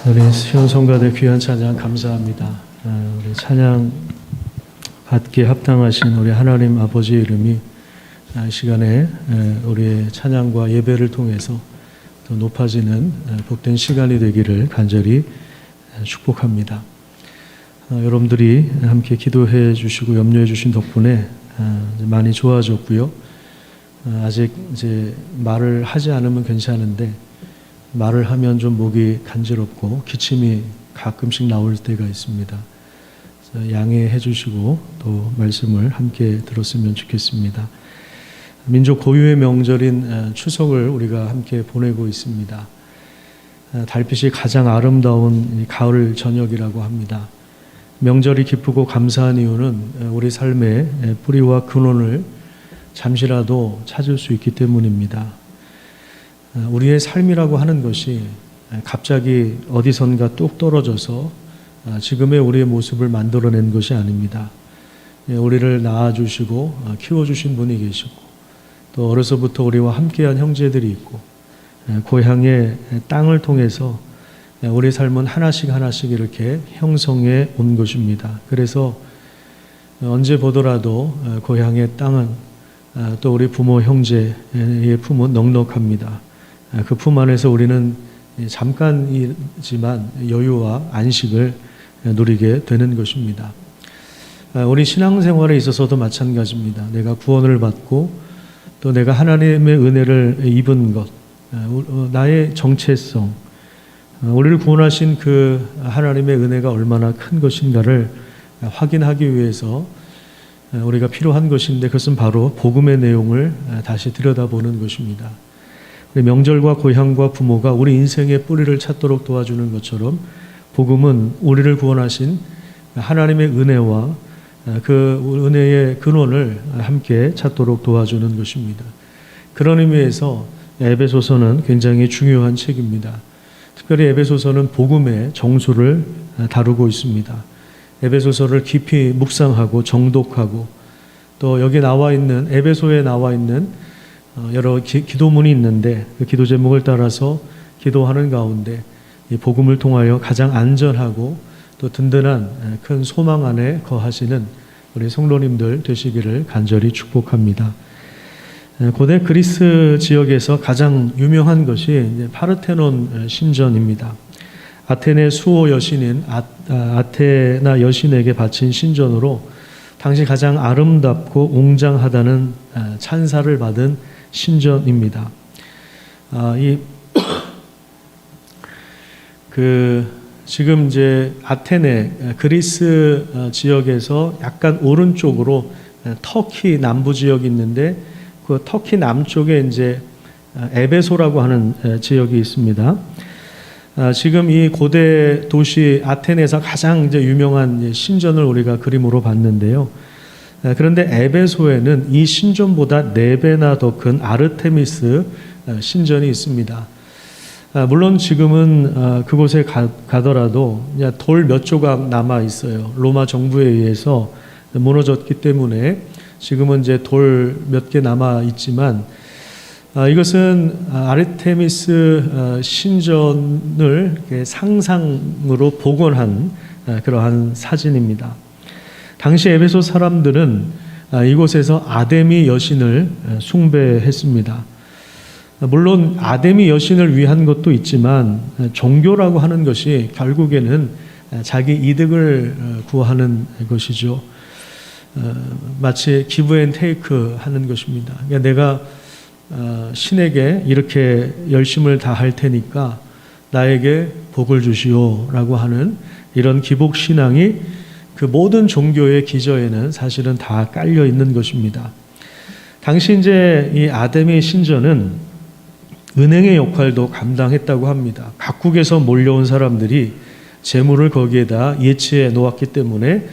우리 시온 성가대 귀한 찬양 감사합니다. 우리 찬양 받기에 합당하신 우리 하나님 아버지의 이름이 이 시간에 우리의 찬양과 예배를 통해서 더 높아지는 복된 시간이 되기를 간절히 축복합니다. 여러분들이 함께 기도해 주시고 염려해 주신 덕분에 많이 좋아졌고요. 아직 이제 말을 하지 않으면 괜찮은데 말을 하면 좀 목이 간지럽고 기침이 가끔씩 나올 때가 있습니다. 양해해 주시고 또 말씀을 함께 들었으면 좋겠습니다. 민족 고유의 명절인 추석을 우리가 함께 보내고 있습니다. 달빛이 가장 아름다운 가을 저녁이라고 합니다. 명절이 기쁘고 감사한 이유는 우리 삶의 뿌리와 근원을 잠시라도 찾을 수 있기 때문입니다. 우리의 삶이라고 하는 것이 갑자기 어디선가 뚝 떨어져서 지금의 우리의 모습을 만들어낸 것이 아닙니다. 우리를 낳아주시고 키워주신 분이 계시고 또 어려서부터 우리와 함께한 형제들이 있고 고향의 땅을 통해서 우리 삶은 하나씩 하나씩 이렇게 형성해 온 것입니다. 그래서 언제 보더라도 고향의 땅은 또 우리 부모 형제의 품은 넉넉합니다. 그 품 안에서 우리는 잠깐이지만 여유와 안식을 누리게 되는 것입니다. 우리 신앙생활에 있어서도 마찬가지입니다. 내가 구원을 받고 또 내가 하나님의 은혜를 입은 것, 나의 정체성, 우리를 구원하신 그 하나님의 은혜가 얼마나 큰 것인가를 확인하기 위해서 우리가 필요한 것인데 그것은 바로 복음의 내용을 다시 들여다보는 것입니다. 우리 명절과 고향과 부모가 우리 인생의 뿌리를 찾도록 도와주는 것처럼 복음은 우리를 구원하신 하나님의 은혜와 그 은혜의 근원을 함께 찾도록 도와주는 것입니다. 그런 의미에서 에베소서는 굉장히 중요한 책입니다. 특별히 에베소서는 복음의 정수를 다루고 있습니다. 에베소서를 깊이 묵상하고 정독하고 또 여기 나와 있는 에베소에 나와 있는 여러 기도문이 있는데 그 기도 제목을 따라서 기도하는 가운데 이 복음을 통하여 가장 안전하고 또 든든한 큰 소망 안에 거하시는 우리 성도님들 되시기를 간절히 축복합니다. 고대 그리스 지역에서 가장 유명한 것이 파르테논 신전입니다. 아테네 수호 여신인 아테나 여신에게 바친 신전으로 당시 가장 아름답고 웅장하다는 찬사를 받은 신전입니다. 지금 이제 아테네 그리스 지역에서 약간 오른쪽으로 터키 남부 지역이 있는데 그 터키 남쪽에 이제 에베소라고 하는 지역이 있습니다. 지금 이 고대 도시 아테네에서 가장 이제 유명한 신전을 우리가 그림으로 봤는데요. 그런데 에베소에는 이 신전보다 4배나 더 큰 아르테미스 신전이 있습니다. 물론 지금은 그곳에 가더라도 돌 몇 조각 남아 있어요. 로마 정부에 의해서 무너졌기 때문에 지금은 이제 돌 몇 개 남아 있지만 이것은 아르테미스 신전을 상상으로 복원한 그러한 사진입니다. 당시 에베소 사람들은 이곳에서 아데미 여신을 숭배했습니다. 물론 아데미 여신을 위한 것도 있지만 종교라고 하는 것이 결국에는 자기 이득을 구하는 것이죠. 마치 기브 앤 테이크 하는 것입니다. 그러니까 내가 신에게 이렇게 열심을 다할 테니까 나에게 복을 주시오라고 하는 이런 기복신앙이 그 모든 종교의 기저에는 사실은 다 깔려 있는 것입니다. 당시 이제 이 아데미 신전은 은행의 역할도 감당했다고 합니다. 각국에서 몰려온 사람들이 재물을 거기에다 예치해 놓았기 때문에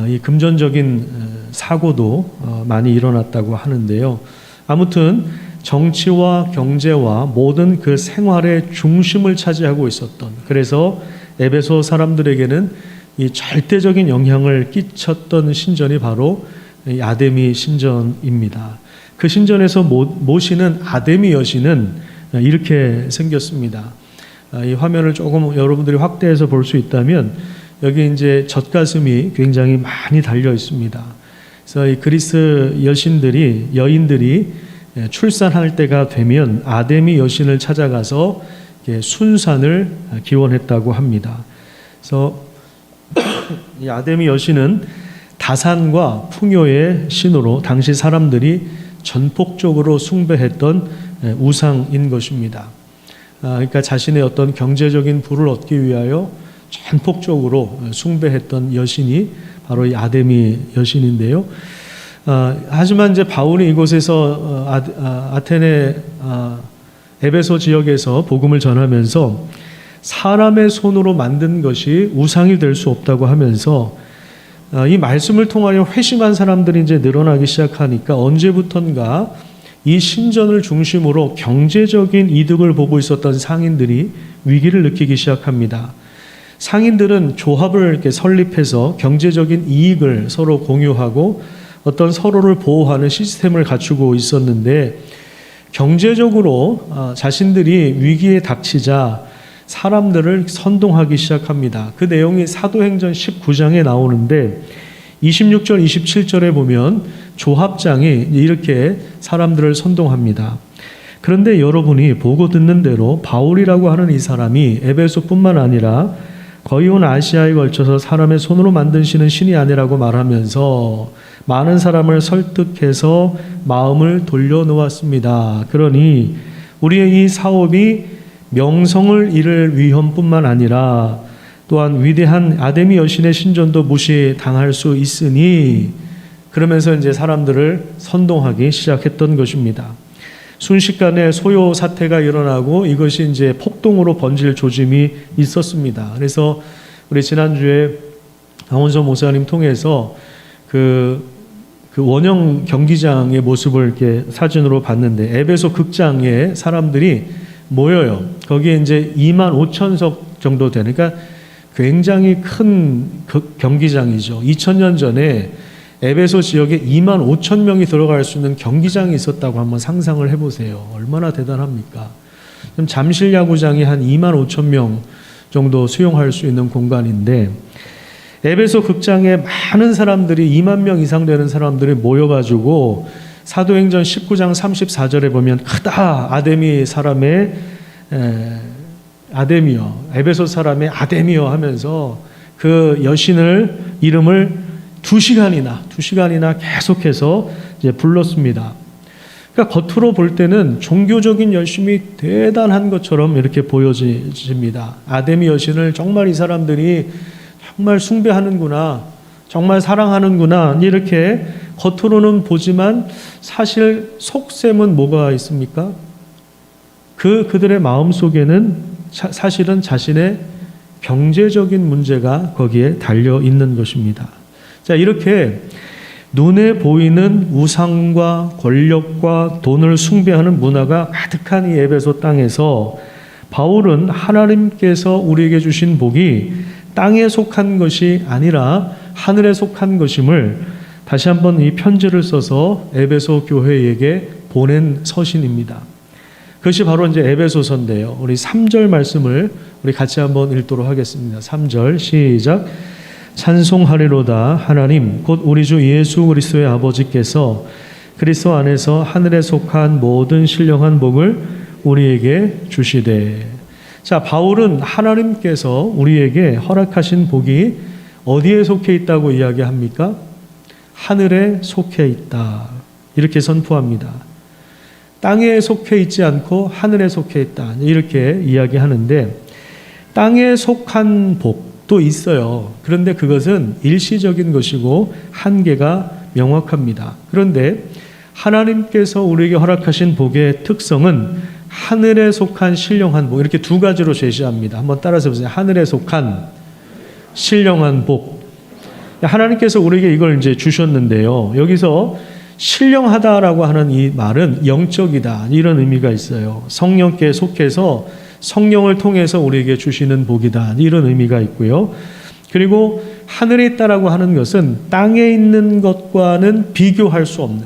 이 금전적인 사고도 많이 일어났다고 하는데요. 아무튼 정치와 경제와 모든 그 생활의 중심을 차지하고 있었던, 그래서 에베소 사람들에게는 이 절대적인 영향을 끼쳤던 신전이 바로 아데미 신전입니다. 그 신전에서 모시는 아데미 여신은 이렇게 생겼습니다. 이 화면을 조금 여러분들이 확대해서 볼 수 있다면 여기 이제 젖가슴이 굉장히 많이 달려 있습니다. 그래서 이 그리스 여인들이 출산할 때가 되면 아데미 여신을 찾아가서 순산을 기원했다고 합니다. 그래서 이 아데미 여신은 다산과 풍요의 신으로 당시 사람들이 전폭적으로 숭배했던 우상인 것입니다. 그러니까 자신의 어떤 경제적인 부를 얻기 위하여 전폭적으로 숭배했던 여신이 바로 이 아데미 여신인데요. 하지만 이제 바울이 이곳에서 아테네 에베소 지역에서 복음을 전하면서 사람의 손으로 만든 것이 우상이 될 수 없다고 하면서 이 말씀을 통하여 회심한 사람들이 이제 늘어나기 시작하니까 언제부턴가 이 신전을 중심으로 경제적인 이득을 보고 있었던 상인들이 위기를 느끼기 시작합니다. 상인들은 조합을 이렇게 설립해서 경제적인 이익을 서로 공유하고 어떤 서로를 보호하는 시스템을 갖추고 있었는데 경제적으로 자신들이 위기에 닥치자 사람들을 선동하기 시작합니다. 그 내용이 사도행전 19장에 나오는데 26절, 27절에 보면 조합장이 이렇게 사람들을 선동합니다. 그런데 여러분이 보고 듣는 대로 바울이라고 하는 이 사람이 에베소뿐만 아니라 거의 온 아시아에 걸쳐서 사람의 손으로 만드시는 신이 아니라고 말하면서 많은 사람을 설득해서 마음을 돌려놓았습니다. 그러니 우리의 이 사업이 명성을 잃을 위험뿐만 아니라 또한 위대한 아데미 여신의 신전도 무시당할 수 있으니 그러면서 이제 사람들을 선동하기 시작했던 것입니다. 순식간에 소요 사태가 일어나고 이것이 이제 폭동으로 번질 조짐이 있었습니다. 그래서 우리 지난주에 강원서 목사님 통해서 그 원형 경기장의 모습을 이렇게 사진으로 봤는데 에베소 극장에 사람들이 모여요. 거기에 이제 25,000석 정도 되는, 그러니까 굉장히 큰 경기장이죠. 2000년 전에 에베소 지역에 25,000명이 들어갈 수 있는 경기장이 있었다고 한번 상상을 해보세요. 얼마나 대단합니까? 그럼 잠실 야구장이 한 25,000명 정도 수용할 수 있는 공간인데 에베소 극장에 많은 사람들이 2만 명 이상 되는 사람들이 모여가지고 사도행전 19장 34절에 보면 크다 아데미 사람의 아데미여, 에베소 사람의 아데미여 하면서 그 여신을 이름을 2시간이나 계속해서 이제 불렀습니다. 그러니까 겉으로 볼 때는 종교적인 열심이 대단한 것처럼 이렇게 보여집니다. 아데미 여신을 정말 이 사람들이 정말 숭배하는구나, 정말 사랑하는구나 이렇게 겉으로는 보지만 사실 속셈은 뭐가 있습니까? 그들의 마음 속에는 사실은 자신의 경제적인 문제가 거기에 달려 있는 것입니다. 자, 이렇게 눈에 보이는 우상과 권력과 돈을 숭배하는 문화가 가득한 이 에베소 땅에서 바울은 하나님께서 우리에게 주신 복이 땅에 속한 것이 아니라 하늘에 속한 것임을 다시 한번 이 편지를 써서 에베소 교회에게 보낸 서신입니다. 그것이 바로 이제 에베소서인데요. 우리 3절 말씀을 우리 같이 한번 읽도록 하겠습니다. 3절 시작. 찬송하리로다 하나님 곧 우리 주 예수 그리스도의 아버지께서 그리스도 안에서 하늘에 속한 모든 신령한 복을 우리에게 주시되. 자, 바울은 하나님께서 우리에게 허락하신 복이 어디에 속해 있다고 이야기합니까? 하늘에 속해 있다. 이렇게 선포합니다. 땅에 속해 있지 않고 하늘에 속해 있다. 이렇게 이야기하는데 땅에 속한 복도 있어요. 그런데 그것은 일시적인 것이고 한계가 명확합니다. 그런데 하나님께서 우리에게 허락하신 복의 특성은 하늘에 속한 신령한 복, 이렇게 두 가지로 제시합니다. 한번 따라서 보세요. 하늘에 속한 신령한 복. 하나님께서 우리에게 이걸 이제 주셨는데요. 여기서 신령하다라고 하는 이 말은 영적이다, 이런 의미가 있어요. 성령께 속해서 성령을 통해서 우리에게 주시는 복이다, 이런 의미가 있고요. 그리고 하늘에 있다라고 하는 것은 땅에 있는 것과는 비교할 수 없는,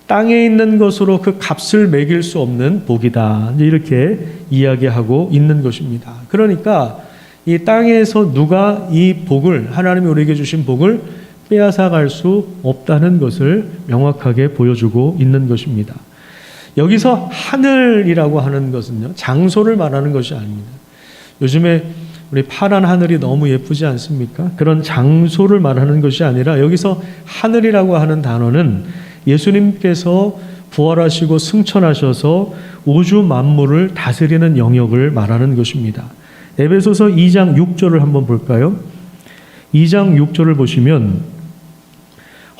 땅에 있는 것으로 그 값을 매길 수 없는 복이다. 이렇게 이야기하고 있는 것입니다. 그러니까 이 땅에서 누가 이 복을, 하나님이 우리에게 주신 복을 빼앗아 갈 수 없다는 것을 명확하게 보여주고 있는 것입니다. 여기서 하늘이라고 하는 것은요, 장소를 말하는 것이 아닙니다. 요즘에 우리 파란 하늘이 너무 예쁘지 않습니까? 그런 장소를 말하는 것이 아니라 여기서 하늘이라고 하는 단어는 예수님께서 부활하시고 승천하셔서 우주 만물을 다스리는 영역을 말하는 것입니다. 에베소서 2장 6절을 한번 볼까요? 2장 6절을 보시면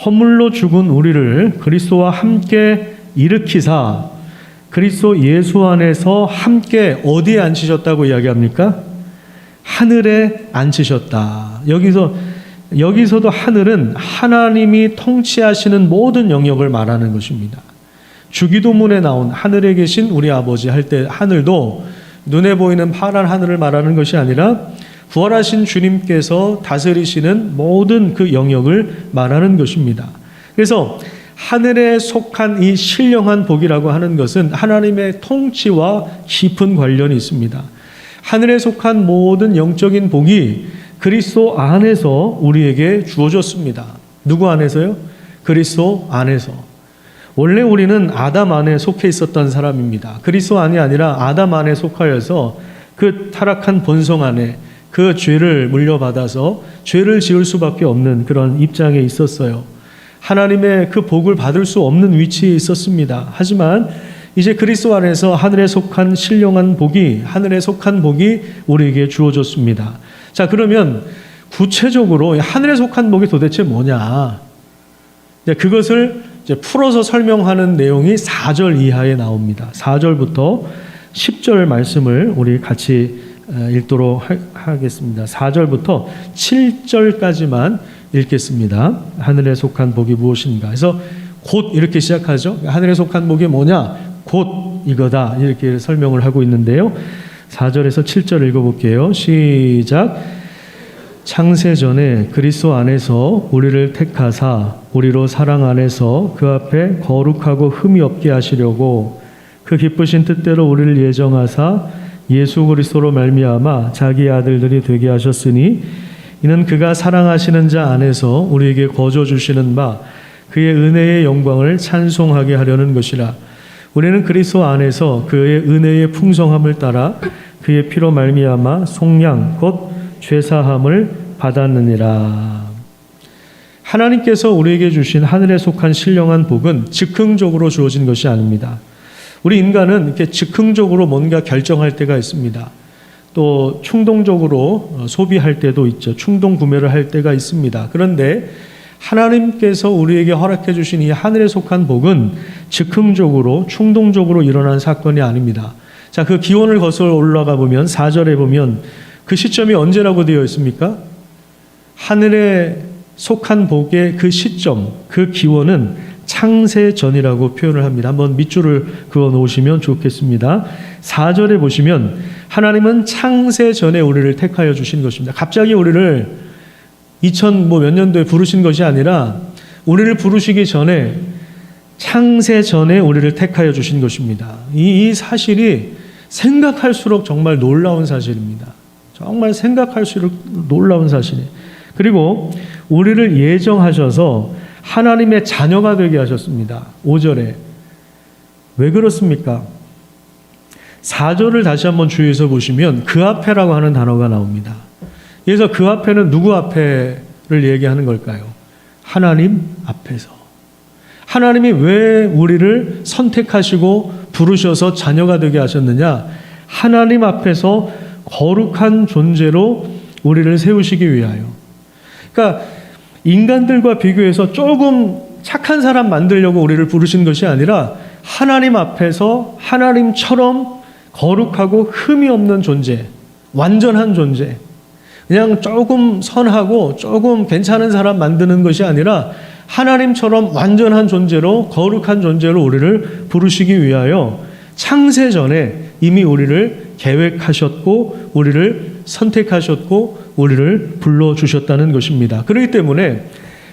허물로 죽은 우리를 그리스도와 함께 일으키사 그리스도 예수 안에서 함께 어디에 앉히셨다고 이야기합니까? 하늘에 앉히셨다. 여기서도 하늘은 하나님이 통치하시는 모든 영역을 말하는 것입니다. 주기도문에 나온 하늘에 계신 우리 아버지 할 때 하늘도 눈에 보이는 파란 하늘을 말하는 것이 아니라 부활하신 주님께서 다스리시는 모든 그 영역을 말하는 것입니다. 그래서 하늘에 속한 이 신령한 복이라고 하는 것은 하나님의 통치와 깊은 관련이 있습니다. 하늘에 속한 모든 영적인 복이 그리스도 안에서 우리에게 주어졌습니다. 누구 안에서요? 그리스도 안에서. 원래 우리는 아담 안에 속해 있었던 사람입니다. 그리스도 안이 아니라 아담 안에 속하여서 그 타락한 본성 안에 그 죄를 물려받아서 죄를 지을 수밖에 없는 그런 입장에 있었어요. 하나님의 그 복을 받을 수 없는 위치에 있었습니다. 하지만 이제 그리스도 안에서 하늘에 속한 신령한 복이, 하늘에 속한 복이 우리에게 주어졌습니다. 자, 그러면 구체적으로 하늘에 속한 복이 도대체 뭐냐? 그것을 이제 풀어서 설명하는 내용이 4절 이하에 나옵니다. 4절부터 10절 말씀을 우리 같이 읽도록 하겠습니다. 4절부터 7절까지만 읽겠습니다. 하늘에 속한 복이 무엇인가? 그래서 곧 이렇게 시작하죠. 하늘에 속한 복이 뭐냐? 곧 이거다. 이렇게 설명을 하고 있는데요. 4절에서 7절 읽어볼게요. 시작. 창세전에 그리스도 안에서 우리를 택하사 우리로 사랑 안에서 그 앞에 거룩하고 흠이 없게 하시려고 그 기쁘신 뜻대로 우리를 예정하사 예수 그리스도로 말미암아 자기 아들들이 되게 하셨으니 이는 그가 사랑하시는 자 안에서 우리에게 거저 주시는 바 그의 은혜의 영광을 찬송하게 하려는 것이라. 우리는 그리스도 안에서 그의 은혜의 풍성함을 따라 그의 피로 말미암아 속량 곧 죄사함을 받았느니라. 하나님께서 우리에게 주신 하늘에 속한 신령한 복은 즉흥적으로 주어진 것이 아닙니다. 우리 인간은 이렇게 즉흥적으로 뭔가 결정할 때가 있습니다. 또 충동적으로 소비할 때도 있죠. 충동 구매를 할 때가 있습니다. 그런데 하나님께서 우리에게 허락해 주신 이 하늘에 속한 복은 즉흥적으로 충동적으로 일어난 사건이 아닙니다. 자, 그 기원을 거슬러 올라가 보면 4절에 보면 그 시점이 언제라고 되어 있습니까? 하늘에 속한 복의 그 시점, 그 기원은 창세전이라고 표현을 합니다. 한번 밑줄을 그어 놓으시면 좋겠습니다. 4절에 보시면 하나님은 창세전에 우리를 택하여 주신 것입니다. 갑자기 우리를 2000 몇 년도에 부르신 것이 아니라 우리를 부르시기 전에 창세전에 우리를 택하여 주신 것입니다. 이 사실이 생각할수록 정말 놀라운 사실입니다. 정말 생각할수록 놀라운 사실이에요. 그리고 우리를 예정하셔서 하나님의 자녀가 되게 하셨습니다. 5절에. 왜 그렇습니까? 4절을 다시 한번 주의해서 보시면 그 앞에라고 하는 단어가 나옵니다. 그래서 그 앞에는 누구 앞에를 얘기하는 걸까요? 하나님 앞에서. 하나님이 왜 우리를 선택하시고 부르셔서 자녀가 되게 하셨느냐? 하나님 앞에서 거룩한 존재로 우리를 세우시기 위하여. 그러니까 인간들과 비교해서 조금 착한 사람 만들려고 우리를 부르신 것이 아니라 하나님 앞에서 하나님처럼 거룩하고 흠이 없는 존재, 완전한 존재, 그냥 조금 선하고 조금 괜찮은 사람 만드는 것이 아니라 하나님처럼 완전한 존재로 거룩한 존재로 우리를 부르시기 위하여 창세전에 이미 우리를 계획하셨고 우리를 선택하셨고 우리를 불러주셨다는 것입니다. 그렇기 때문에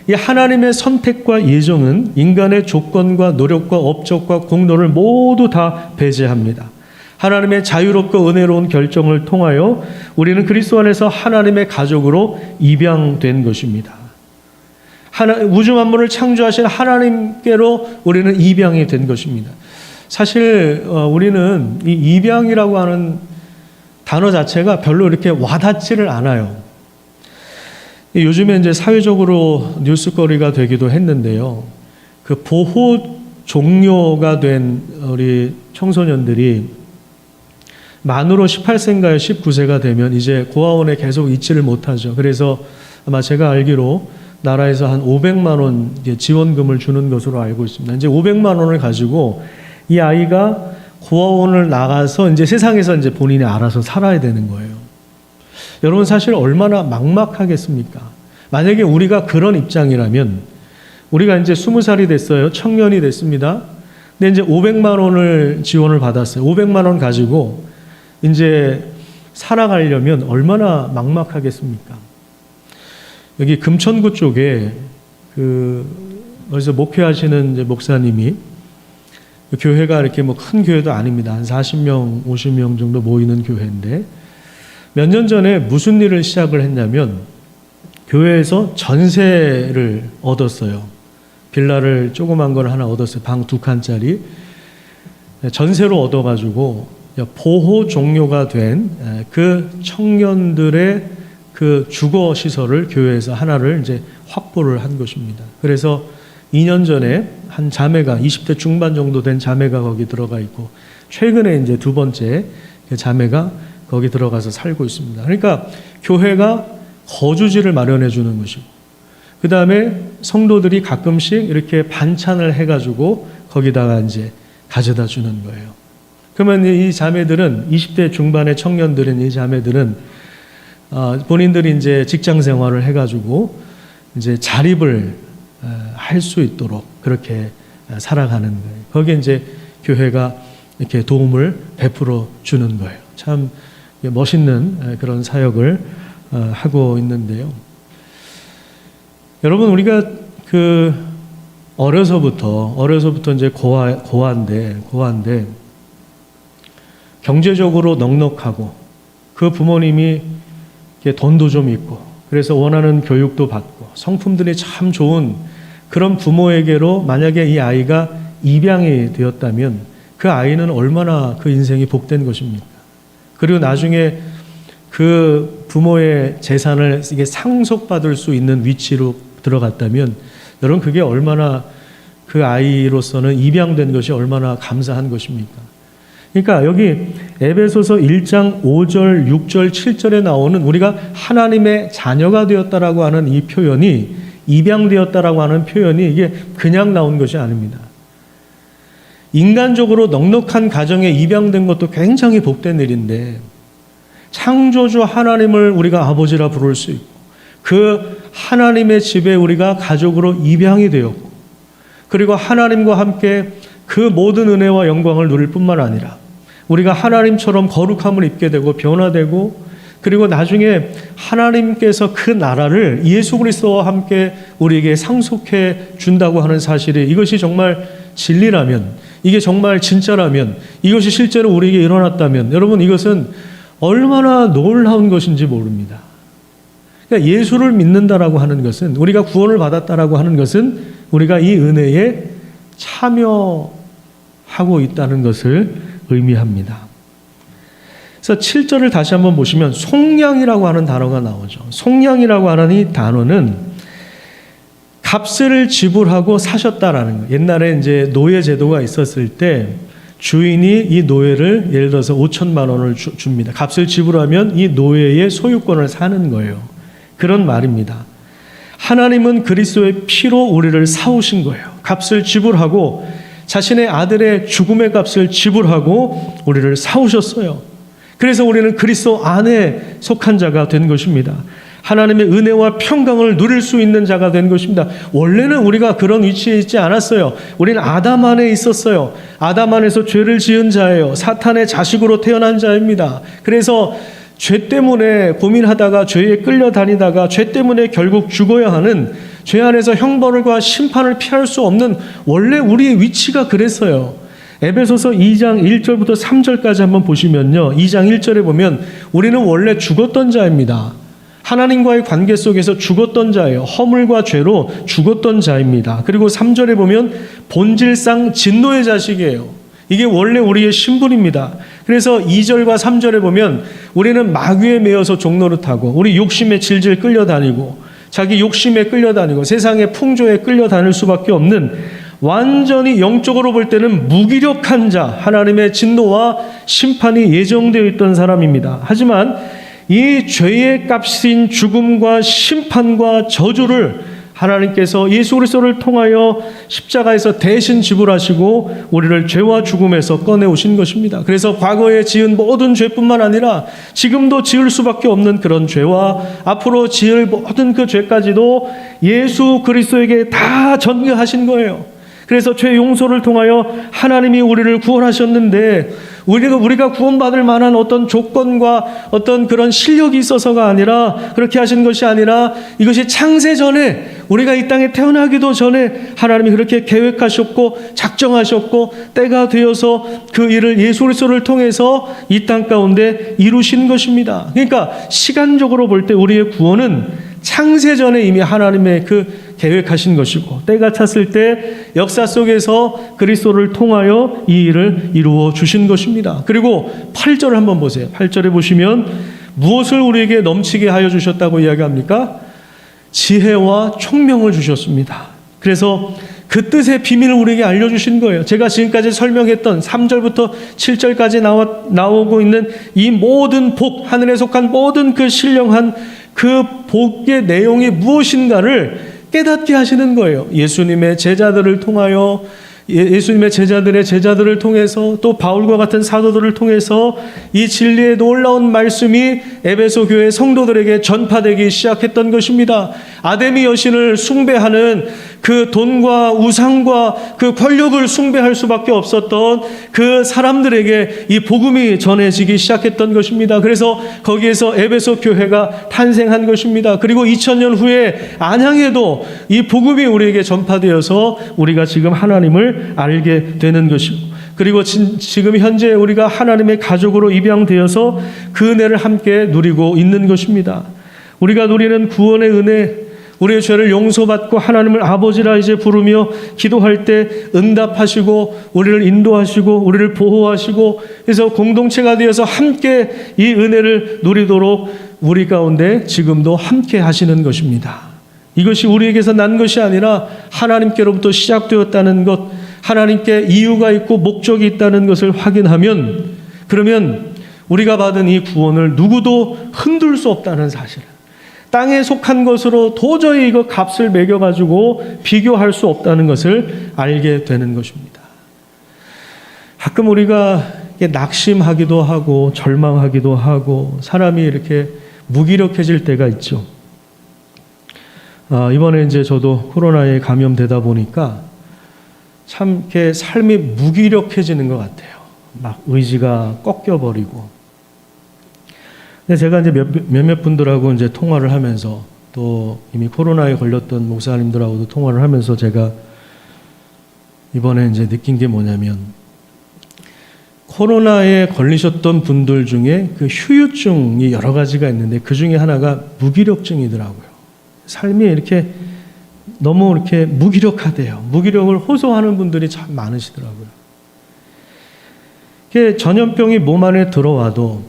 이 하나님의 선택과 예정은 인간의 조건과 노력과 업적과 공로를 모두 다 배제합니다. 하나님의 자유롭고 은혜로운 결정을 통하여 우리는 그리스도 안에서 하나님의 가족으로 입양된 것입니다. 우주 만물을 창조하신 하나님께로 우리는 입양이 된 것입니다. 사실 우리는 이 입양이라고 하는 단어 자체가 별로 이렇게 와닿지를 않아요. 요즘에 이제 사회적으로 뉴스거리가 되기도 했는데요. 그 보호 종료가 된 우리 청소년들이 만으로 18세인가요? 19세가 되면 이제 고아원에 계속 있지를 못하죠. 그래서 아마 제가 알기로 나라에서 한 500만 원 지원금을 주는 것으로 알고 있습니다. 이제 500만 원을 가지고 이 아이가 고아원을 나가서 이제 세상에서 이제 본인이 알아서 살아야 되는 거예요. 여러분 사실 얼마나 막막하겠습니까? 만약에 우리가 그런 입장이라면 우리가 이제 20살이 됐어요. 청년이 됐습니다. 근데 이제 500만 원을 지원을 받았어요. 500만 원 가지고 이제 살아가려면 얼마나 막막하겠습니까? 여기 금천구 쪽에 어디서 목회하시는 이제 목사님이 교회가 이렇게 뭐 큰 교회도 아닙니다. 한 40명, 50명 정도 모이는 교회인데 몇 년 전에 무슨 일을 시작을 했냐면 교회에서 전세를 얻었어요. 빌라를 조그만 걸 하나 얻었어요. 방 2칸짜리. 전세로 얻어가지고 보호 종료가 된 그 청년들의 그 주거 시설을 교회에서 하나를 이제 확보를 한 것입니다. 그래서 2년 전에 한 자매가 20대 중반 정도 된 자매가 거기 들어가 있고 최근에 이제 두 번째 자매가 거기 들어가서 살고 있습니다. 그러니까 교회가 거주지를 마련해 주는 것이고 그 다음에 성도들이 가끔씩 이렇게 반찬을 해가지고 거기다가 이제 가져다 주는 거예요. 그러면 이 자매들은 20대 중반의 청년들인 이 자매들은 본인들이 이제 직장 생활을 해가지고 이제 자립을 할 수 있도록 그렇게 살아가는 거예요. 거기에 이제 교회가 이렇게 도움을 베풀어 주는 거예요. 참 멋있는 그런 사역을 하고 있는데요. 여러분 우리가 어려서부터 이제 고아인데 경제적으로 넉넉하고 그 부모님이 돈도 좀 있고 그래서 원하는 교육도 받고 성품들이 참 좋은 그런 부모에게로 만약에 이 아이가 입양이 되었다면 그 아이는 얼마나 그 인생이 복된 것입니까? 그리고 나중에 그 부모의 재산을 이게 상속받을 수 있는 위치로 들어갔다면 여러분 그게 얼마나 그 아이로서는 입양된 것이 얼마나 감사한 것입니까? 그러니까 여기 에베소서 1장 5절, 6절, 7절에 나오는 우리가 하나님의 자녀가 되었다라고 하는 이 표현이 입양되었다라고 하는 표현이 이게 그냥 나온 것이 아닙니다. 인간적으로 넉넉한 가정에 입양된 것도 굉장히 복된 일인데 창조주 하나님을 우리가 아버지라 부를 수 있고 그 하나님의 집에 우리가 가족으로 입양이 되었고 그리고 하나님과 함께 그 모든 은혜와 영광을 누릴 뿐만 아니라 우리가 하나님처럼 거룩함을 입게 되고 변화되고 그리고 나중에 하나님께서 그 나라를 예수 그리스도와 함께 우리에게 상속해 준다고 하는 사실이 이것이 정말 진리라면 이게 정말 진짜라면 이것이 실제로 우리에게 일어났다면 여러분 이것은 얼마나 놀라운 것인지 모릅니다. 그러니까 예수를 믿는다라고 하는 것은 우리가 구원을 받았다라고 하는 것은 우리가 이 은혜에 참여하고 있다는 것을 의미합니다. 그래서 7절을 다시 한번 보시면 속량이라고 하는 단어가 나오죠. 속량이라고 하는 이 단어는 값을 지불하고 사셨다라는 거예요. 옛날에 이제 노예 제도가 있었을 때 주인이 이 노예를 예를 들어서 5천만 원을 줍니다. 값을 지불하면 이 노예의 소유권을 사는 거예요. 그런 말입니다. 하나님은 그리스도의 피로 우리를 사오신 거예요. 값을 지불하고 자신의 아들의 죽음의 값을 지불하고 우리를 사오셨어요. 그래서 우리는 그리스도 안에 속한 자가 된 것입니다. 하나님의 은혜와 평강을 누릴 수 있는 자가 된 것입니다. 원래는 우리가 그런 위치에 있지 않았어요. 우리는 아담 안에 있었어요. 아담 안에서 죄를 지은 자예요. 사탄의 자식으로 태어난 자입니다. 그래서 죄 때문에 고민하다가 죄에 끌려다니다가 죄 때문에 결국 죽어야 하는 죄 안에서 형벌과 심판을 피할 수 없는 원래 우리의 위치가 그랬어요. 에베소서 2장 1절부터 3절까지 한번 보시면요. 2장 1절에 보면 우리는 원래 죽었던 자입니다. 하나님과의 관계 속에서 죽었던 자예요. 허물과 죄로 죽었던 자입니다. 그리고 3절에 보면 본질상 진노의 자식이에요. 이게 원래 우리의 신분입니다. 그래서 2절과 3절에 보면 우리는 마귀에 매여서 종노릇하고 우리 욕심에 질질 끌려다니고 자기 욕심에 끌려다니고 세상의 풍조에 끌려다닐 수밖에 없는 완전히 영적으로 볼 때는 무기력한 자, 하나님의 진노와 심판이 예정되어 있던 사람입니다. 하지만 이 죄의 값인 죽음과 심판과 저주를 하나님께서 예수 그리스도를 통하여 십자가에서 대신 지불하시고 우리를 죄와 죽음에서 꺼내오신 것입니다. 그래서 과거에 지은 모든 죄뿐만 아니라 지금도 지을 수밖에 없는 그런 죄와 앞으로 지을 모든 그 죄까지도 예수 그리스도에게 다 전가하신 거예요. 그래서 죄 용서를 통하여 하나님이 우리를 구원하셨는데 우리가 구원받을 만한 어떤 조건과 어떤 그런 실력이 있어서가 아니라 그렇게 하신 것이 아니라 이것이 창세 전에 우리가 이 땅에 태어나기도 전에 하나님이 그렇게 계획하셨고 작정하셨고 때가 되어서 그 일을 예수 그리스도를 통해서 이 땅 가운데 이루신 것입니다. 그러니까 시간적으로 볼 때 우리의 구원은 창세 전에 이미 하나님의 그 계획하신 것이고 때가 찼을 때 역사 속에서 그리스도를 통하여 이 일을 이루어 주신 것입니다. 그리고 8절을 한번 보세요. 8절에 보시면 무엇을 우리에게 넘치게 하여 주셨다고 이야기합니까? 지혜와 총명을 주셨습니다. 그래서 그 뜻의 비밀을 우리에게 알려주신 거예요. 제가 지금까지 설명했던 3절부터 7절까지 나오고 있는 이 모든 복, 하늘에 속한 모든 그 신령한 그 복의 내용이 무엇인가를 깨닫게 하시는 거예요. 예수님의 제자들을 통하여 예수님의 제자들의 제자들을 통해서 또 바울과 같은 사도들을 통해서 이 진리의 놀라운 말씀이 에베소 교회 성도들에게 전파되기 시작했던 것입니다. 아데미 여신을 숭배하는 그 돈과 우상과 그 권력을 숭배할 수밖에 없었던 그 사람들에게 이 복음이 전해지기 시작했던 것입니다. 그래서 거기에서 에베소 교회가 탄생한 것입니다. 그리고 2000년 후에 안양에도 이 복음이 우리에게 전파되어서 우리가 지금 하나님을 알게 되는 것이고 그리고 지금 현재 우리가 하나님의 가족으로 입양되어서 그 은혜를 함께 누리고 있는 것입니다. 우리가 누리는 구원의 은혜, 우리의 죄를 용서받고 하나님을 아버지라 이제 부르며 기도할 때 응답하시고 우리를 인도하시고 우리를 보호하시고 그래서 공동체가 되어서 함께 이 은혜를 누리도록 우리 가운데 지금도 함께 하시는 것입니다. 이것이 우리에게서 난 것이 아니라 하나님께로부터 시작되었다는 것, 하나님께 이유가 있고 목적이 있다는 것을 확인하면 그러면 우리가 받은 이 구원을 누구도 흔들 수 없다는 사실, 땅에 속한 것으로 도저히 이거 값을 매겨가지고 비교할 수 없다는 것을 알게 되는 것입니다. 가끔 우리가 낙심하기도 하고 절망하기도 하고 사람이 이렇게 무기력해질 때가 있죠. 이번에 이제 저도 코로나에 감염되다 보니까 참 이렇게 삶이 무기력해지는 것 같아요. 막 의지가 꺾여버리고. 근데 제가 이제 몇몇 분들하고 이제 통화를 하면서 또 이미 코로나에 걸렸던 목사님들하고도 통화를 하면서 제가 이번에 이제 느낀 게 뭐냐면 코로나에 걸리셨던 분들 중에 그 후유증이 여러 가지가 있는데 그 중에 하나가 무기력증이더라고요. 삶이 이렇게 너무 이렇게 무기력하대요. 무기력을 호소하는 분들이 참 많으시더라고요. 이게 전염병이 몸 안에 들어와도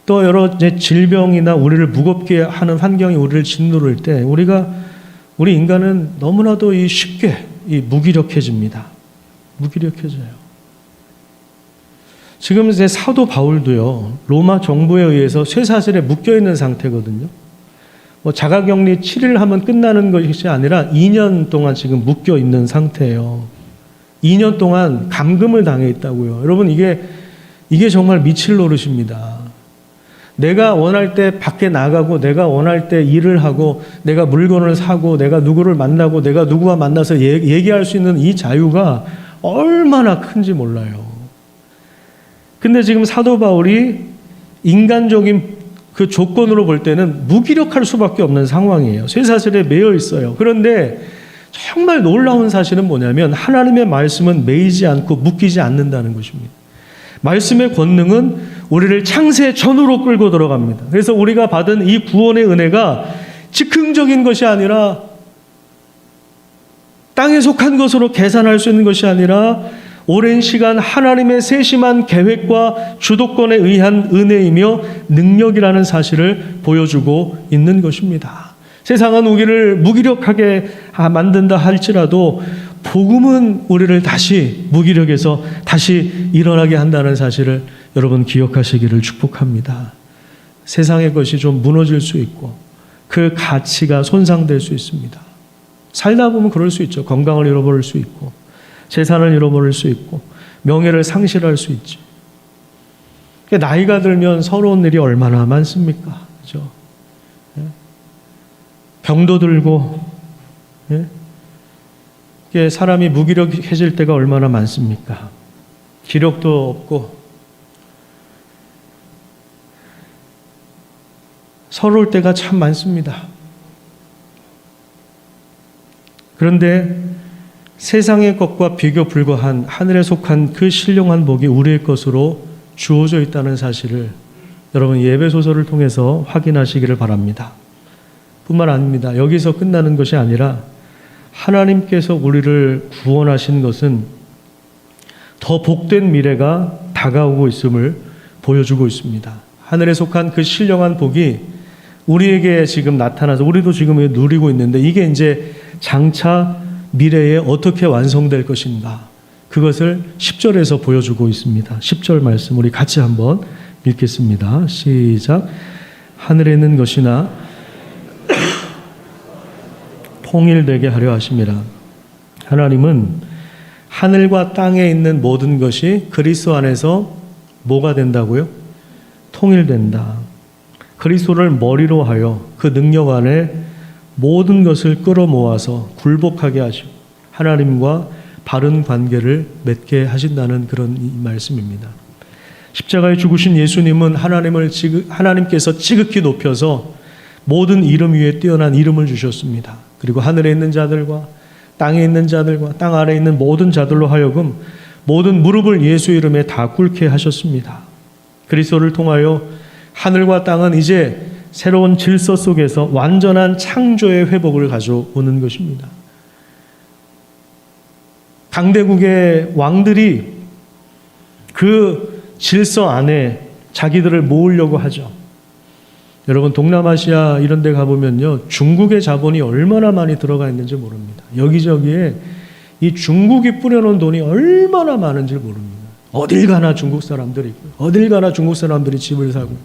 또 여러 이제 질병이나 우리를 무겁게 하는 환경이 우리를 짓누를 때 우리 인간은 너무나도 쉽게 무기력해집니다. 무기력해져요. 지금 이제 사도 바울도요, 로마 정부에 의해서 쇠사슬에 묶여 있는 상태거든요. 자가격리 7일 하면 끝나는 것이 아니라 2년 동안 지금 묶여 있는 상태예요. 2년 동안 감금을 당해 있다고요. 여러분 이게 정말 미칠 노릇입니다. 내가 원할 때 밖에 나가고 내가 원할 때 일을 하고 내가 물건을 사고 내가 누구를 만나고 내가 누구와 만나서 얘기할 수 있는 이 자유가 얼마나 큰지 몰라요. 근데 지금 사도 바울이 인간적인 그 조건으로 볼 때는 무기력할 수밖에 없는 상황이에요. 쇠사슬에 매여 있어요. 그런데 정말 놀라운 사실은 뭐냐면 하나님의 말씀은 매이지 않고 묶이지 않는다는 것입니다. 말씀의 권능은 우리를 창세 전으로 끌고 들어갑니다. 그래서 우리가 받은 이 구원의 은혜가 즉흥적인 것이 아니라 땅에 속한 것으로 계산할 수 있는 것이 아니라 오랜 시간 하나님의 세심한 계획과 주도권에 의한 은혜이며 능력이라는 사실을 보여주고 있는 것입니다. 세상은 우리를 무기력하게 만든다 할지라도 복음은 우리를 다시 무기력에서 다시 일어나게 한다는 사실을 여러분 기억하시기를 축복합니다. 세상의 것이 좀 무너질 수 있고 그 가치가 손상될 수 있습니다. 살다 보면 그럴 수 있죠. 건강을 잃어버릴 수 있고 재산을 잃어버릴 수 있고 명예를 상실할 수 있죠. 나이가 들면 서러운 일이 얼마나 많습니까? 그죠? 병도 들고 사람이 무기력해질 때가 얼마나 많습니까? 기력도 없고 서러울 때가 참 많습니다. 그런데 세상의 것과 비교 불과한 하늘에 속한 그 신령한 복이 우리의 것으로 주어져 있다는 사실을 여러분 예배소서를 통해서 확인하시기를 바랍니다. 뿐만 아닙니다. 여기서 끝나는 것이 아니라 하나님께서 우리를 구원하신 것은 더 복된 미래가 다가오고 있음을 보여주고 있습니다. 하늘에 속한 그 신령한 복이 우리에게 지금 나타나서 우리도 지금 누리고 있는데 이게 이제 장차 미래에 어떻게 완성될 것인가 그것을 10절에서 보여주고 있습니다. 10절 말씀 우리 같이 한번 읽겠습니다. 시작. 하늘에 있는 것이나 통일되게 하려 하심이라. 하나님은 하늘과 땅에 있는 모든 것이 그리스도 안에서 뭐가 된다고요? 통일된다. 그리스도를 머리로 하여 그 능력 안에 모든 것을 끌어모아서 굴복하게 하시고 하나님과 바른 관계를 맺게 하신다는 그런 말씀입니다. 십자가에 죽으신 예수님은 하나님께서 지극히 높여서 모든 이름 위에 뛰어난 이름을 주셨습니다. 그리고 하늘에 있는 자들과 땅에 있는 자들과 땅 아래에 있는 모든 자들로 하여금 모든 무릎을 예수 이름에 다 꿇게 하셨습니다. 그리스도를 통하여 하늘과 땅은 이제 새로운 질서 속에서 완전한 창조의 회복을 가져오는 것입니다. 강대국의 왕들이 그 질서 안에 자기들을 모으려고 하죠. 여러분 동남아시아 이런 데 가보면요. 중국의 자본이 얼마나 많이 들어가 있는지 모릅니다. 여기저기에 이 중국이 뿌려놓은 돈이 얼마나 많은지 모릅니다. 어딜 가나 중국 사람들이 있고요. 어딜 가나 중국 사람들이 집을 사고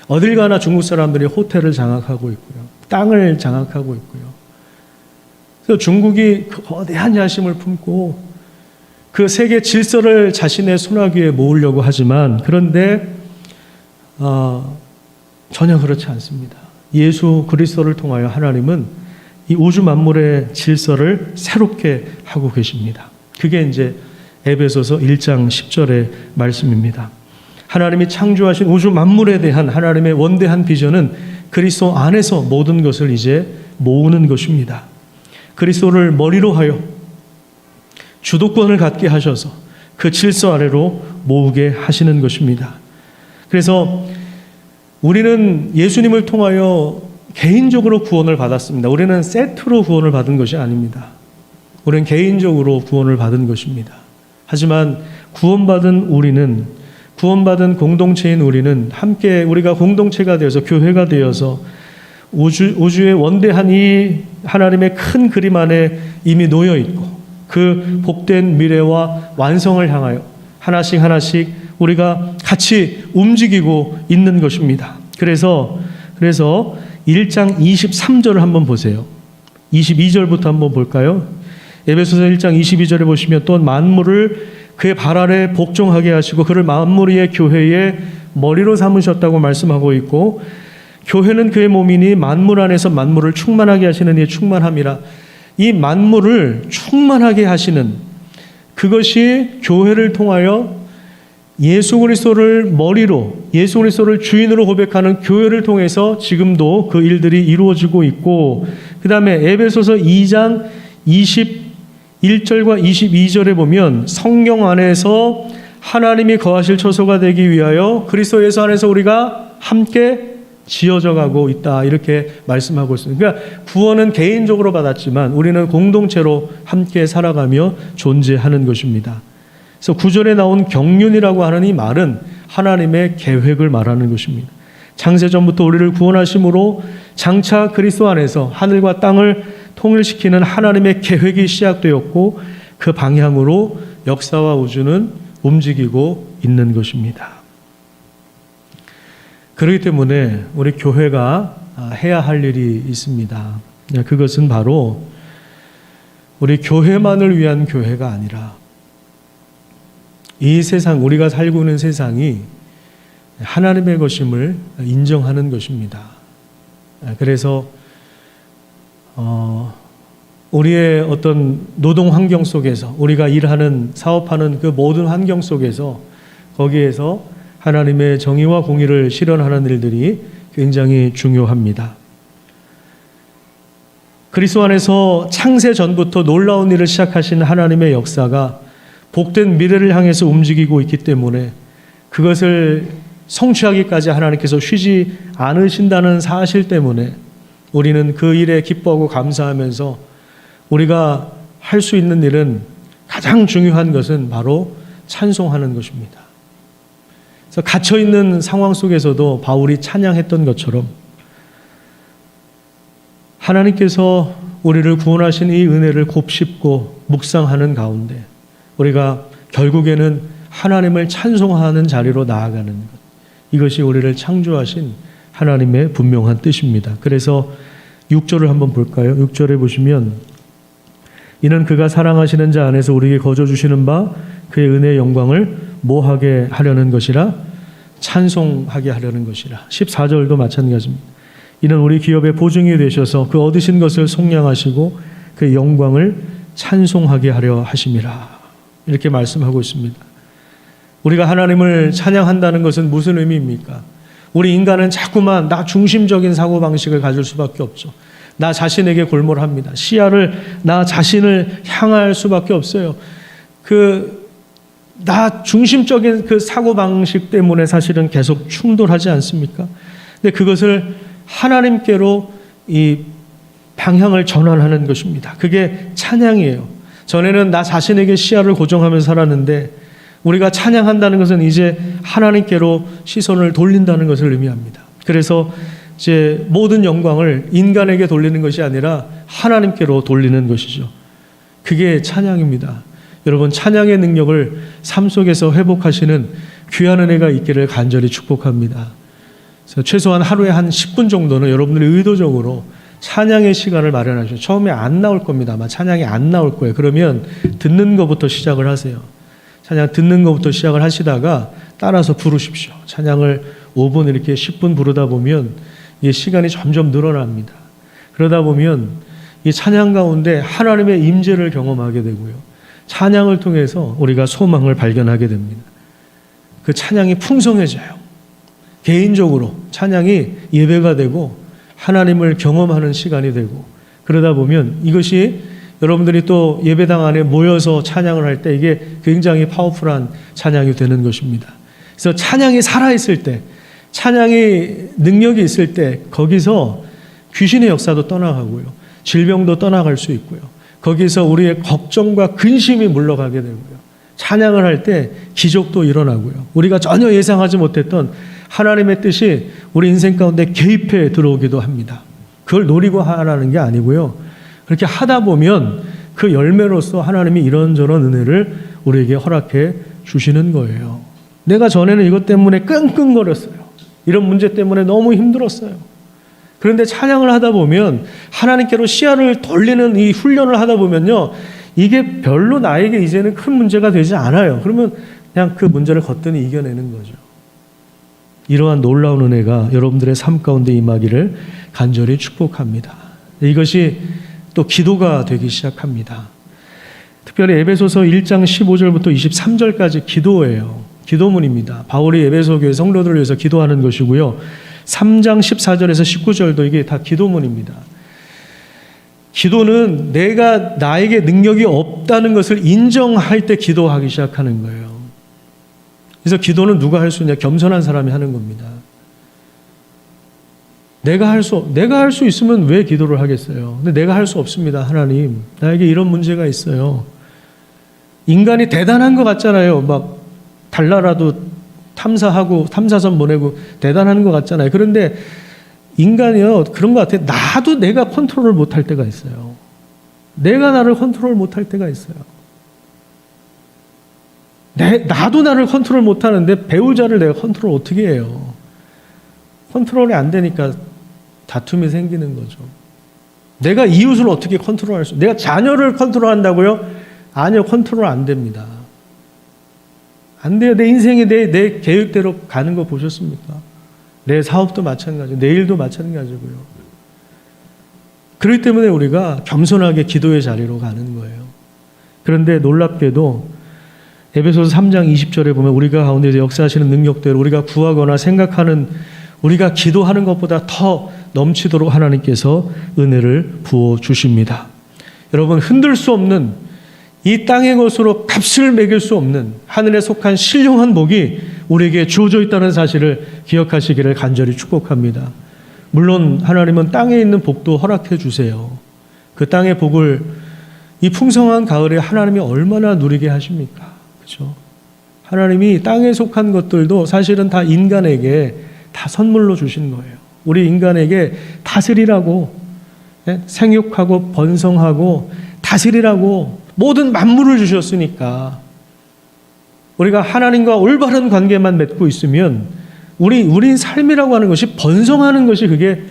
어딜 가나 중국 사람들이 호텔을 장악하고 있고요. 땅을 장악하고 있고요. 그래서 중국이 거대한 야심을 품고 그 세계 질서를 자신의 손아귀에 모으려고 하지만 그런데 전혀 그렇지 않습니다. 예수 그리스도를 통하여 하나님은 이 우주 만물의 질서를 새롭게 하고 계십니다. 그게 이제 에베소서 1장 10절의 말씀입니다. 하나님이 창조하신 우주 만물에 대한 하나님의 원대한 비전은 그리스도 안에서 모든 것을 이제 모으는 것입니다. 그리스도를 머리로 하여 주도권을 갖게 하셔서 그 질서 아래로 모으게 하시는 것입니다. 그래서 우리는 예수님을 통하여 개인적으로 구원을 받았습니다. 우리는 세트로 구원을 받은 것이 아닙니다. 우리는 개인적으로 구원을 받은 것입니다. 하지만 구원받은 공동체인 우리는 함께 우리가 공동체가 되어서 교회가 되어서 우주의 원대한 이 하나님의 큰 그림 안에 이미 놓여 있고 그 복된 미래와 완성을 향하여 하나씩 우리가 같이 움직이고 있는 것입니다. 그래서 1장 23절을 한번 보세요. 22절부터 한번 볼까요? 에베소서 1장 22절에 보시면 또 만물을 그의 발 아래 복종하게 하시고 그를 만물 위의 교회의 머리로 삼으셨다고 말씀하고 있고 교회는 그의 몸이니 만물 안에서 만물을 충만하게 하시는 이의 충만함이라. 이 만물을 충만하게 하시는 그것이 교회를 통하여 예수 그리스도를 머리로, 예수 그리스도를 주인으로 고백하는 교회를 통해서 지금도 그 일들이 이루어지고 있고, 그 다음에 에베소서 2장 21절과 22절에 보면 성령 안에서 하나님이 거하실 처소가 되기 위하여 그리스도 예수 안에서 우리가 함께 지어져 가고 있다, 이렇게 말씀하고 있습니다. 그러니까 구원은 개인적으로 받았지만 우리는 공동체로 함께 살아가며 존재하는 것입니다. 그래서 9절에 나온 경륜이라고 하는 이 말은 하나님의 계획을 말하는 것입니다. 창세전부터 우리를 구원하심으로 장차 그리스도 안에서 하늘과 땅을 통일시키는 하나님의 계획이 시작되었고, 그 방향으로 역사와 우주는 움직이고 있는 것입니다. 그렇기 때문에 우리 교회가 해야 할 일이 있습니다. 그것은 바로 우리 교회만을 위한 교회가 아니라 이 세상, 우리가 살고 있는 세상이 하나님의 것임을 인정하는 것입니다. 그래서 우리의 어떤 노동 환경 속에서, 우리가 일하는, 사업하는 그 모든 환경 속에서, 거기에서 하나님의 정의와 공의를 실현하는 일들이 굉장히 중요합니다. 그리스도 안에서 창세 전부터 놀라운 일을 시작하신 하나님의 역사가 복된 미래를 향해서 움직이고 있기 때문에 그것을 성취하기까지 하나님께서 쉬지 않으신다는 사실 때문에 우리는 그 일에 기뻐하고 감사하면서 우리가 할 수 있는 일은, 가장 중요한 것은 바로 찬송하는 것입니다. 그래서 갇혀있는 상황 속에서도 바울이 찬양했던 것처럼 하나님께서 우리를 구원하신 이 은혜를 곱씹고 묵상하는 가운데 우리가 결국에는 하나님을 찬송하는 자리로 나아가는 것, 이것이 우리를 창조하신 하나님의 분명한 뜻입니다. 그래서 6절을 한번 볼까요? 6절에 보시면, 이는 그가 사랑하시는 자 안에서 우리에게 거저 주시는 바 그의 은혜의 영광을 뭐하게 하려는 것이라? 찬송하게 하려는 것이라. 14절도 마찬가지입니다. 이는 우리 기업의 보증이 되셔서 그 얻으신 것을 속량하시고 그의 영광을 찬송하게 하려 하심이라, 이렇게 말씀하고 있습니다. 우리가 하나님을 찬양한다는 것은 무슨 의미입니까? 우리 인간은 자꾸만 나 중심적인 사고방식을 가질 수밖에 없죠. 나 자신에게 골몰합니다. 시야를 나 자신을 향할 수밖에 없어요. 나 중심적인 그 사고방식 때문에 사실은 계속 충돌하지 않습니까? 근데 그것을 하나님께로 이 방향을 전환하는 것입니다. 그게 찬양이에요. 전에는 나 자신에게 시야를 고정하면서 살았는데, 우리가 찬양한다는 것은 이제 하나님께로 시선을 돌린다는 것을 의미합니다. 그래서 이제 모든 영광을 인간에게 돌리는 것이 아니라 하나님께로 돌리는 것이죠. 그게 찬양입니다. 여러분, 찬양의 능력을 삶 속에서 회복하시는 귀한 은혜가 있기를 간절히 축복합니다. 그래서 최소한 하루에 한 10분 정도는 여러분들이 의도적으로 찬양의 시간을 마련하시죠. 처음에 안 나올 겁니다. 아마 찬양이 안 나올 거예요. 그러면 듣는 것부터 시작을 하세요. 찬양 듣는 것부터 시작을 하시다가 따라서 부르십시오. 찬양을 5분 이렇게 10분 부르다 보면 이 시간이 점점 늘어납니다. 그러다 보면 이 찬양 가운데 하나님의 임재를 경험하게 되고요. 찬양을 통해서 우리가 소망을 발견하게 됩니다. 그 찬양이 풍성해져요. 개인적으로 찬양이 예배가 되고 하나님을 경험하는 시간이 되고, 그러다 보면 이것이 여러분들이 또 예배당 안에 모여서 찬양을 할 때 이게 굉장히 파워풀한 찬양이 되는 것입니다. 그래서 찬양이 살아있을 때, 찬양이 능력이 있을 때 거기서 귀신의 역사도 떠나가고요. 질병도 떠나갈 수 있고요. 거기서 우리의 걱정과 근심이 물러가게 되고요. 찬양을 할 때 기적도 일어나고요. 우리가 전혀 예상하지 못했던 하나님의 뜻이 우리 인생 가운데 개입해 들어오기도 합니다. 그걸 노리고 하라는 게 아니고요. 그렇게 하다 보면 그 열매로서 하나님이 이런저런 은혜를 우리에게 허락해 주시는 거예요. 내가 전에는 이것 때문에 끙끙거렸어요. 이런 문제 때문에 너무 힘들었어요. 그런데 찬양을 하다 보면, 하나님께로 시야를 돌리는 이 훈련을 하다 보면요, 이게 별로 나에게 이제는 큰 문제가 되지 않아요. 그러면 그냥 그 문제를 거뜬히 이겨내는 거죠. 이러한 놀라운 은혜가 여러분들의 삶 가운데 임하기를 간절히 축복합니다. 이것이 또 기도가 되기 시작합니다. 특별히 에베소서 1장 15절부터 23절까지 기도예요. 기도문입니다. 바울이 에베소 교회 성도들을 위해서 기도하는 것이고요. 3장 14절에서 19절도 이게 다 기도문입니다. 기도는 내가 나에게 능력이 없다는 것을 인정할 때 기도하기 시작하는 거예요. 그래서 기도는 누가 할 수 있냐? 겸손한 사람이 하는 겁니다. 내가 할 수 있으면 왜 기도를 하겠어요? 근데 내가 할 수 없습니다. 하나님, 나에게 이런 문제가 있어요. 인간이 대단한 것 같잖아요. 막 달나라도 탐사하고 탐사선 보내고 대단한 것 같잖아요. 그런데 인간이요, 그런 것 같아요. 나도 내가 컨트롤을 못할 때가 있어요. 내가 나를 컨트롤 못할 때가 있어요. 나도 나를 컨트롤 못하는데 배우자를 내가 컨트롤 어떻게 해요? 컨트롤이 안 되니까 다툼이 생기는 거죠. 내가 이웃을 어떻게 컨트롤할 수? 내가 자녀를 컨트롤한다고요? 아니요, 컨트롤 안 됩니다. 안 돼요. 내 인생이 내 계획대로 가는 거 보셨습니까? 내 사업도 마찬가지고 내 일도 마찬가지고요. 그렇기 때문에 우리가 겸손하게 기도의 자리로 가는 거예요. 그런데 놀랍게도 에베소서 3장 20절에 보면 우리가 가운데서 역사하시는 능력대로 우리가 구하거나 생각하는 우리가 기도하는 것보다 더 넘치도록 하나님께서 은혜를 부어주십니다. 여러분, 흔들 수 없는 이 땅의 것으로 값을 매길 수 없는 하늘에 속한 신령한 복이 우리에게 주어져 있다는 사실을 기억하시기를 간절히 축복합니다. 물론 하나님은 땅에 있는 복도 허락해 주세요. 그 땅의 복을 이 풍성한 가을에 하나님이 얼마나 누리게 하십니까? 그렇죠? 하나님이 땅에 속한 것들도 사실은 다 인간에게 다 선물로 주신 거예요. 우리 인간에게 다스리라고, 생육하고 번성하고 다스리라고 모든 만물을 주셨으니까 우리가 하나님과 올바른 관계만 맺고 있으면 우리 삶이라고 하는 것이 번성하는 것이 그게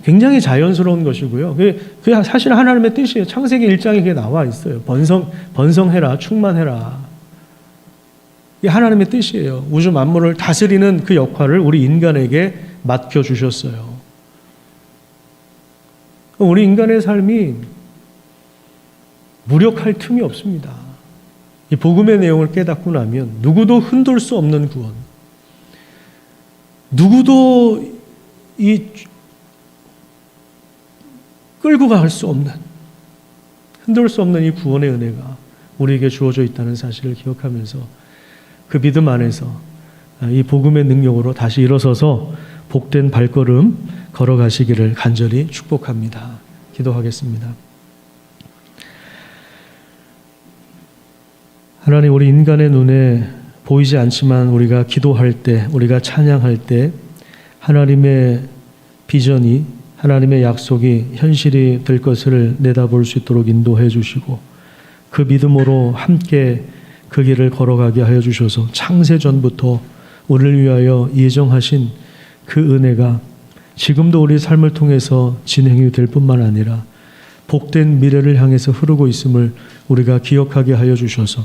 굉장히 자연스러운 것이고요. 그게 사실 하나님의 뜻이에요. 창세기 1장에 그게 나와 있어요. 번성해라, 충만해라. 이게 하나님의 뜻이에요. 우주 만물을 다스리는 그 역할을 우리 인간에게 맡겨주셨어요. 우리 인간의 삶이 무력할 틈이 없습니다. 이 복음의 내용을 깨닫고 나면 누구도 흔들 수 없는 구원, 누구도 끌고 갈 수 없는, 흔들 수 없는 이 구원의 은혜가 우리에게 주어져 있다는 사실을 기억하면서 그 믿음 안에서 이 복음의 능력으로 다시 일어서서 복된 발걸음 걸어가시기를 간절히 축복합니다. 기도하겠습니다. 하나님, 우리 인간의 눈에 보이지 않지만 우리가 기도할 때, 우리가 찬양할 때 하나님의 비전이, 하나님의 약속이 현실이 될 것을 내다볼 수 있도록 인도해 주시고 그 믿음으로 함께 그 길을 걸어가게 하여 주셔서 창세전부터 우리를 위하여 예정하신 그 은혜가 지금도 우리 삶을 통해서 진행이 될 뿐만 아니라 복된 미래를 향해서 흐르고 있음을 우리가 기억하게 하여 주셔서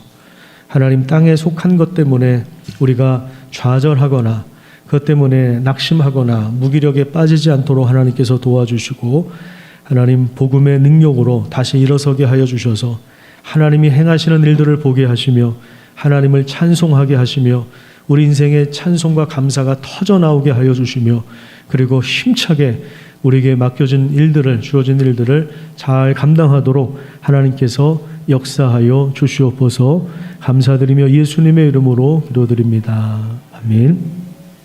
하나님, 땅에 속한 것 때문에 우리가 좌절하거나 그것 때문에 낙심하거나 무기력에 빠지지 않도록 하나님께서 도와주시고 하나님 복음의 능력으로 다시 일어서게 하여 주셔서 하나님이 행하시는 일들을 보게 하시며 하나님을 찬송하게 하시며 우리 인생의 찬송과 감사가 터져나오게 하여 주시며 그리고 힘차게 우리에게 맡겨진 일들을, 주어진 일들을 잘 감당하도록 하나님께서 역사하여 주시옵소서. 감사드리며 예수님의 이름으로 기도드립니다. 아멘.